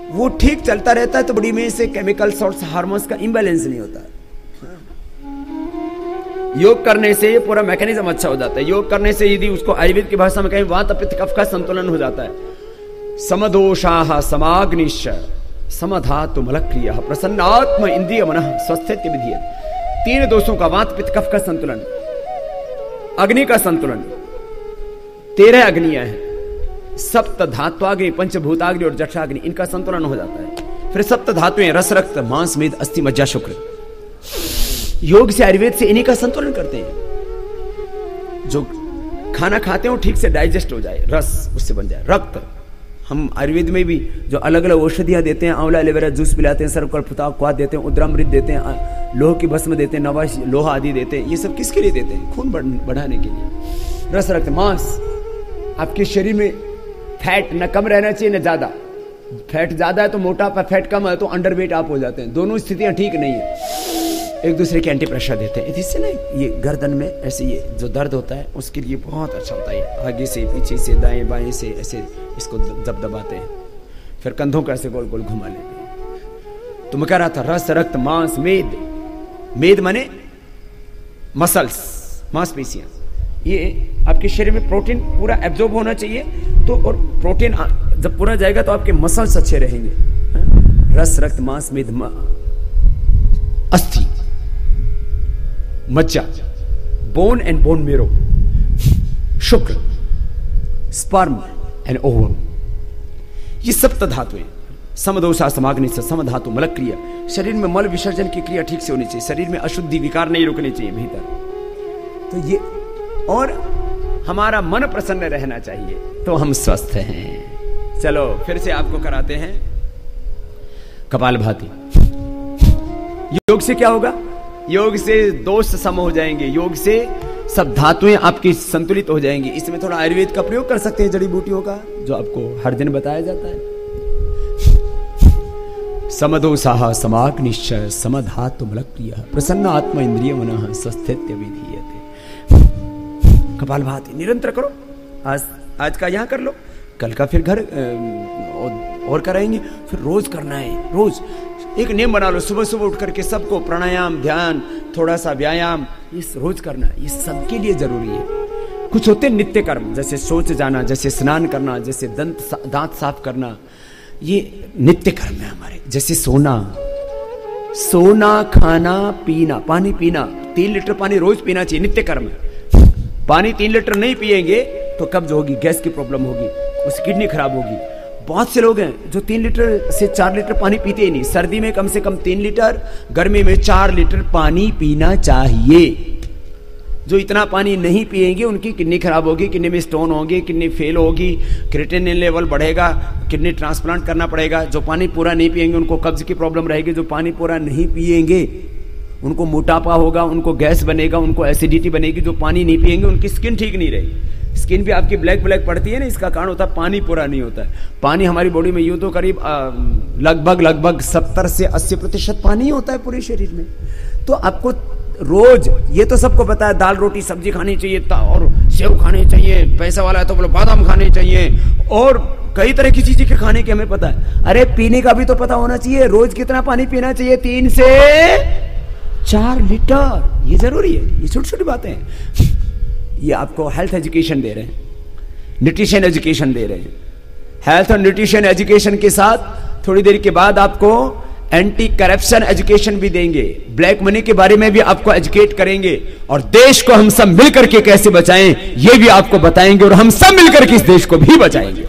वो ठीक चलता रहता है तो बॉडी में से केमिकल्स और हार्मोन्स का इंबैलेंस नहीं होता। योग करने से ये पूरा मैकेनिज्म अच्छा हो जाता है। योग करने से यदि उसको आयुर्वेद की भाषा में कहें वात पित्त कफ का संतुलन हो जाता है। समदोषाः समाग्निश्च समधातु मलक्रियः प्रसन्नात्म इंद्रिय मनः स्वस्थित्य विधीयते। 3 दोषों का वात पित्त कफ का संतुलन, अग्नि का संतुलन, 13 अग्नियां हैं, सप्त धात्वाग्नि, पंचभूताग्नि और जठराग्नि, इनका संतुलन हो जाता है। फिर सप्त धातुएं रस रक्त मांस मेद अस्थि मज्जा शुक्र। योग से आयुर्वेद से इन्हीं का संतुलन करते हैं। जो खाना खाते हो ठीक से डाइजेस्ट हो जाए, रस उससे बन जाए, रक्त। हम आयुर्वेद में भी जो अलग अलग औषधियां देते हैं, आंवला एलोवेरा जूस पिलाते हैं, सर्वकल्पता क्वाथ देते हैं, उद्रामृत देते हैं, लोह की भस्म देते हैं, नवा लोहा आदि देते हैं, ये सब किसके लिए देते हैं? खून बढ़ाने के लिए। रस रक्त मांस, आपके शरीर में फैट न कम रहना चाहिए न ज्यादा। फैट ज्यादा है तो मोटापा, फैट कम है तो अंडरवेट आप हो जाते हैं। दोनों स्थितियां ठीक नहीं है। एक दूसरे के एंटी प्रेशर देते हैं, इससे ना ये गर्दन में ऐसे ये जो दर्द होता है उसके लिए बहुत अच्छा होता है। आगे से पीछे से दाएं बाएं से ऐसे इसको दबाते हैं, फिर कंधों को ऐसे गोल गोल घुमा लेते हैं। तो मैं कह रहा था रस रक्त मांस मेद, मेद माने मसल्स, मांसपेशियां। ये आपके शरीर में प्रोटीन पूरा एब्जॉर्ब होना चाहिए। तो और प्रोटीन जब पूरा जाएगा तो आपके मसल्स अच्छे रहेंगे। रस रक्त मांस मेद अस्थि मज्जा, बोन एंड बोन मेरो, शुक्र, स्पर्म एंड ओवम, ये सप्त धातुएं। समदोषा समाग्नि से समधातु मल क्रिया। शरीर में मल विसर्जन की क्रिया ठीक से होनी चाहिए। शरीर में अशुद्धि विकार नहीं रुकने चाहिए भीतर। तो ये और हमारा मन प्रसन्न रहना चाहिए तो हम स्वस्थ हैं। चलो फिर से आपको कराते हैं कपालभाति। योग से क्या होगा? योग से दोष सम हो जाएंगे। योग से सब धातुएं आपकी संतुलित हो जाएंगी। इसमें थोड़ा आयुर्वेद का प्रयोग कर सकते हैं, जड़ी बूटियों का, जो आपको हर दिन बताया जाता है। समदोषाः समाग्निश्च समधातु मलक्रियः प्रसन्न आत्मा इंद्रिय मनः स्वस्थित्य विधीयते। कपालभाति निरंतर करो। आज का यहां कर लो, कल का फिर घर और कराएंगे, फिर रोज करना है। रोज एक नियम बना लो, सुबह सुबह उठ करके सबको प्राणायाम, ध्यान, थोड़ा सा व्यायाम, ये रोज करना है। ये सबके लिए जरूरी है। कुछ होते नित्य कर्म, जैसे शौच जाना, जैसे स्नान करना, जैसे दांत साफ करना, ये नित्य कर्म है हमारे। जैसे सोना खाना पीना, पानी पीना, 3 लीटर पानी रोज पीना चाहिए, नित्य कर्म है। पानी 3 लीटर नहीं पिएंगे तो कब्ज होगी, गैस की प्रॉब्लम होगी, उसकी किडनी खराब होगी। बहुत से लोग हैं जो 3 लीटर से 4 लीटर पानी पीते ही नहीं। सर्दी में कम से कम 3 लीटर, गर्मी में 4 लीटर पानी पीना चाहिए। जो इतना पानी नहीं पिएंगे उनकी किडनी खराब होगी, किडनी में स्टोन होगी, किडनी फेल होगी, क्रिएटिनिन लेवल बढ़ेगा, किडनी ट्रांसप्लांट करना पड़ेगा। जो पानी पूरा नहीं पिएंगे उनको कब्ज की प्रॉब्लम रहेगी। जो पानी पूरा नहीं पिएंगे उनको मोटापा होगा, उनको गैस बनेगा, उनको एसिडिटी बनेगी। जो पानी नहीं पिएंगे उनकी स्किन ठीक नहीं रहेगी। स्किन भी आपकी ब्लैक ब्लैक पड़ती है ना, इसका कारण होता है पानी पूरा नहीं होता है। पानी हमारी बॉडी में यूं तो करीब लगभग 70 से 80% पानी होता है पूरे शरीर में। तो आपको रोज, ये तो सबको पता है, दाल रोटी सब्जी खानी चाहिए और सेव खाने चाहिए, पैसा वाला है तो बोलो बादाम खाने चाहिए, और कई तरह की चीजें के खाने की हमें पता है। अरे पीने का भी तो पता होना चाहिए। रोज कितना पानी पीना चाहिए? 3 से 4 लीटर। ये जरूरी है। ये छोटी छोटी बातें हैं। ये आपको हेल्थ एजुकेशन दे रहे हैं, न्यूट्रिशन एजुकेशन दे रहे हैं। हेल्थ और न्यूट्रिशन एजुकेशन के साथ थोड़ी देर के बाद आपको एंटी करप्शन एजुकेशन भी देंगे। ब्लैक मनी के बारे में भी आपको एजुकेट करेंगे, और देश को हम सब मिलकर के कैसे बचाएं ये भी आपको बताएंगे, और हम सब मिलकर के इस देश को भी बचाएंगे।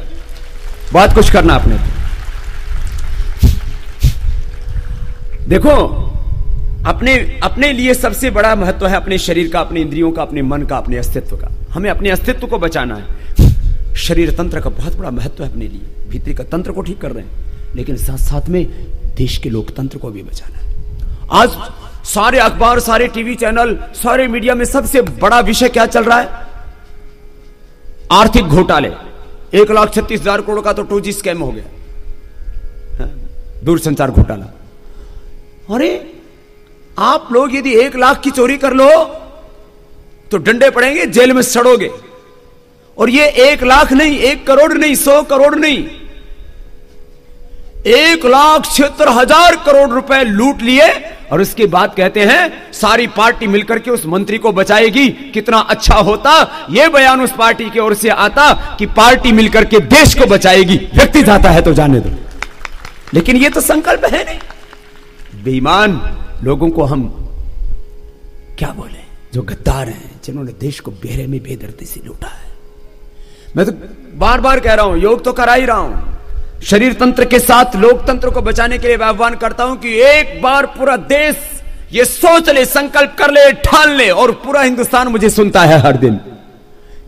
बहुत कुछ करना आपने। देखो, अपने लिए सबसे बड़ा महत्व है अपने शरीर का, अपने इंद्रियों का, अपने मन का, अपने अस्तित्व का। हमें अपने अस्तित्व को बचाना है। शरीर तंत्र का बहुत बड़ा महत्व है अपने लिए। भीतरी का तंत्र को ठीक कर रहे हैं, लेकिन साथ साथ में देश के लोकतंत्र को भी बचाना है। आज सारे अखबार, सारे टीवी चैनल, सारे मीडिया में सबसे बड़ा विषय क्या चल रहा है? आर्थिक घोटाले। 1,36,000 करोड़ का तो 2G स्कैम हो गया, दूरसंचार घोटाला। अरे आप लोग यदि 1 लाख की चोरी कर लो तो डंडे पड़ेंगे, जेल में सड़ोगे। और ये 1 लाख नहीं, 1 करोड़ नहीं, 100 करोड़ नहीं, 1,76,000 करोड़ रुपए लूट लिए और उसके बाद कहते हैं सारी पार्टी मिलकर के उस मंत्री को बचाएगी। कितना अच्छा होता यह बयान उस पार्टी की ओर से आता कि पार्टी मिलकर के देश को बचाएगी। व्यक्ति जाता है तो जाने दो, लेकिन यह तो संकल्प है नहीं। बेईमान लोगों को हम क्या बोले, जो गद्दार हैं, जिन्होंने देश को बेरे में बेदर्दी से लूटा है। मैं तो बार बार कह रहा हूं, योग तो करा ही रहा हूं, शरीर तंत्र के साथ लोकतंत्र को बचाने के लिए आह्वान करता हूं कि एक बार पूरा देश ये सोच ले, संकल्प कर ले, ठान ले, और पूरा हिंदुस्तान मुझे सुनता है हर दिन।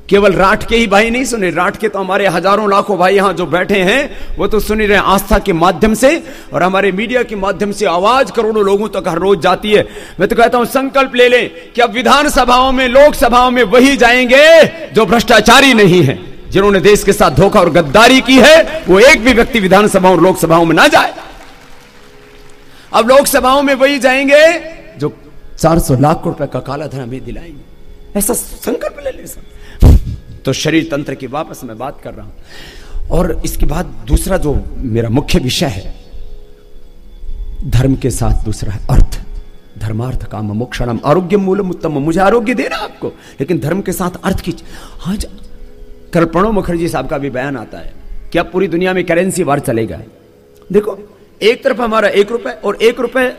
केवल राठ के ही भाई नहीं सुने, राठ के तो हमारे हजारों लाखों भाई यहां जो बैठे हैं वो तो सुन ही रहे आस्था के माध्यम से, और हमारे मीडिया के माध्यम से आवाज करोड़ों लोगों तक हर रोज जाती है। मैं तो कहता हूं संकल्प ले लें कि अब विधानसभाओं में, लोकसभाओं में वही जाएंगे जो भ्रष्टाचारी नहीं है, जिन्होंने देश के साथ धोखा और गद्दारी की है। वो एक भी व्यक्ति विधानसभाओं और लोकसभाओं में ना जाए। अब लोकसभाओं में वही जाएंगे जो 400 लाख रुपए का काला धन हमें दिलाएंगे। ऐसा संकल्प ले ले सब। तो शरीर तंत्र की वापस मैं बात कर रहा हूं। और इसके बाद दूसरा जो मेरा मुख्य विषय है, धर्म के साथ दूसरा है अर्थ। धर्मार्थ काम मोक्षणम आरोग्य मूलम उत्तम। मुझे आरोग्य देना आपको, लेकिन धर्म के साथ अर्थ की। आज कल प्रणब मुखर्जी साहब का भी बयान आता है कि अब पूरी दुनिया में करेंसी वार चलेगा। देखो, एक तरफ हमारा 1 रुपए और 1 रुपए,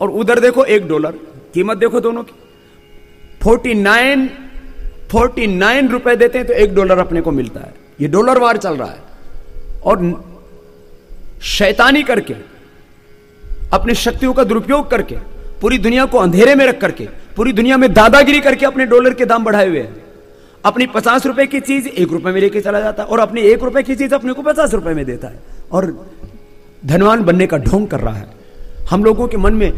और उधर देखो $1। कीमत देखो दोनों की, 49 रुपए देते हैं तो $1 अपने को मिलता है। ये डॉलर वार चल रहा है। और शैतानी करके, अपनी शक्तियों का दुरुपयोग करके, पूरी दुनिया को अंधेरे में रख करके, पूरी दुनिया में दादागिरी करके अपने डॉलर के दाम बढ़ाए हुए हैं। अपनी 50 रुपए की चीज 1 रुपए में लेके चला जाता है, और अपनी 1 रुपए की चीज अपने को 50 रुपए में देता है, और धनवान बनने का ढोंग कर रहा है। हम लोगों के मन में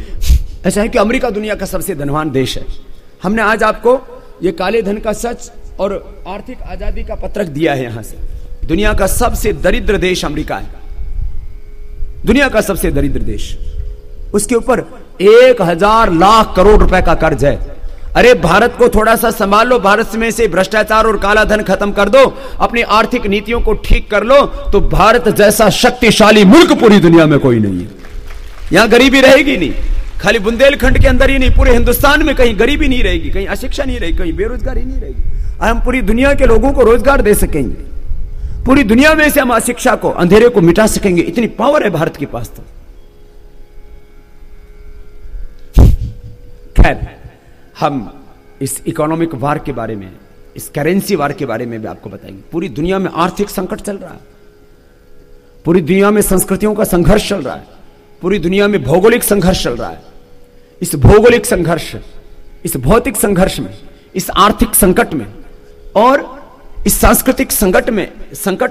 ऐसा है कि अमेरिका दुनिया का सबसे धनवान देश है। हमने आज आपको ये काले धन का सच और आर्थिक आजादी का पत्रक दिया है। यहां से दुनिया का सबसे दरिद्र देश अमेरिका है, दुनिया का सबसे दरिद्र देश। उसके ऊपर 1000 लाख करोड़ रुपए का कर्ज है। अरे भारत को थोड़ा सा संभाल लो, भारत में से भ्रष्टाचार और काला धन खत्म कर दो, अपनी आर्थिक नीतियों को ठीक कर लो, तो भारत जैसा शक्तिशाली मुल्क पूरी दुनिया में कोई नहीं है। यहां गरीबी रहेगी नहीं, खाली बुंदेलखंड के अंदर ही नहीं, पूरे हिंदुस्तान में कहीं गरीबी नहीं रहेगी, कहीं अशिक्षा नहीं रहेगी, कहीं बेरोजगारी नहीं रहेगी। हम पूरी दुनिया के लोगों को रोजगार दे सकेंगे, पूरी दुनिया में से हम अशिक्षा को, अंधेरे को मिटा सकेंगे। इतनी पावर है भारत के पास। तो खैर, हम इस इकोनॉमिक वार के बारे में, इस करेंसी वार के बारे में भी आपको बताएंगे। पूरी दुनिया में आर्थिक संकट चल रहा है, पूरी दुनिया में संस्कृतियों का संघर्ष चल रहा है, पूरी दुनिया में भौगोलिक संघर्ष चल रहा है। इस भौगोलिक संघर्ष, इस भौतिक संघर्ष में, इस आर्थिक संकट में और इस सांस्कृतिक संकट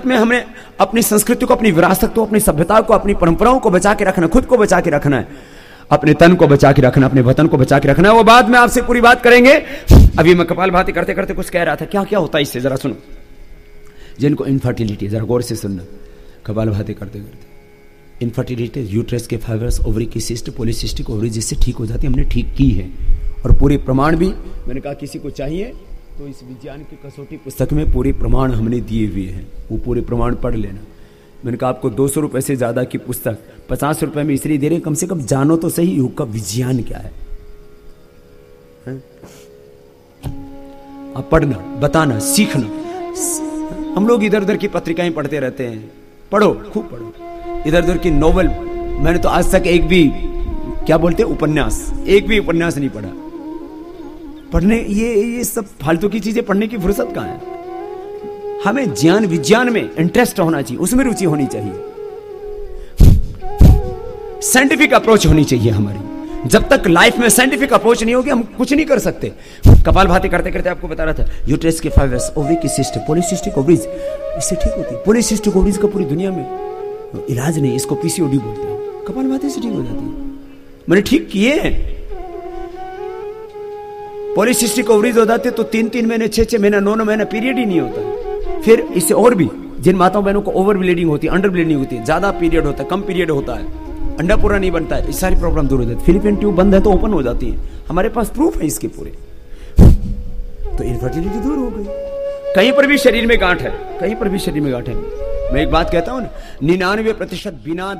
में हमें अपनी संस्कृति को, अपनी विरासत को, अपनी सभ्यता को, अपनी परंपराओं को बचा के रखना, खुद को बचा के रखना है, अपने तन को बचा के रखना, अपने वतन को बचा के रखना है। वो बाद में आपसे पूरी बात करेंगे। अभी मैं कपालभाति करते करते कुछ कह रहा था, क्या क्या होता है इससे जरा सुनो। जिनको इनफर्टिलिटी, जरा गौर से सुनना, कपालभाति करते करते, इनफर्टिलिटी यूट्रस के फाइबर्स, ओवरी की सिस्ट, पॉलीसिस्टिक ओवरी जिससे ठीक हो जाती है, हमने ठीक की है। और पूरे प्रमाण भी, मैंने कहा किसी को चाहिए तो इस विज्ञान की कसौटी पुस्तक में पूरे प्रमाण हमने दिए हुए हैं, वो पूरे प्रमाण पढ़ लेना। मैंने कहा आपको 200 रुपए से ज्यादा की पुस्तक 50 रुपए में इसलिए दे रहे हैं, कम से कम जानो तो सही योग का विज्ञान क्या है। आप पढ़ना, बताना, सीखना। हम लोग इधर उधर की पत्रिकाएं पढ़ते रहते हैं, पढ़ो, खूब पढ़ो। इधर उधर की नोवेल, मैंने तो आज तक एक भी, क्या बोलते हैं, उपन्यास, एक भी उपन्यास नहीं पढ़ा। पढ़ने, ये सब फालतू की चीजें पढ़ने की फुर्सत कहां है। हमें ज्ञान विज्ञान में इंटरेस्ट होना चाहिए, उसमें रुचि होनी चाहिए, साइंटिफिक अप्रोच होनी चाहिए हमारी। जब तक लाइफ में साइंटिफिक अप्रोच नहीं होगी हम कुछ नहीं कर सकते। कपालभाति करते करते आपको बता रहा था, यूट्रस के फाइबर्स, ओवरी की सिस्ट, पॉलीसिस्टिक ओवरीज, इससे ठीक होती है। पॉलीसिस्टिक ओवरीज का पूरी दुनिया में इलाज नहीं, इसको पीसीओडी बोलते हैं, कपालभाति से ठीक हो जाती है। मैंने ठीक किए हैं। पॉलीसिस्टिक ओवरीज हो जाते तो 3-3 महीने, 6-6 महीना, 9-9 महीना पीरियड ही नहीं होता। फिर इससे और भी जिन माताओं बहनों को ओवर ब्लीडिंग होती है, अंडर ब्लीडिंग होती है, ज्यादा पीरियड होता है, कम पीरियड होता है, अंडा पूरा नहीं बनता है, इस सारी प्रॉब्लम दूर हो जाती है। फिलिपियन ट्यूब बंद है तो ओपन हो जाती है, हमारे पास प्रूफ है इसके पूरे। तो इनफर्टिलिटी दूर हो गई। कहीं पर भी शरीर में गांठ है, कहीं पर भी शरीर में गांठ है। मैं एक बात कहता हूं ना, 99% बिना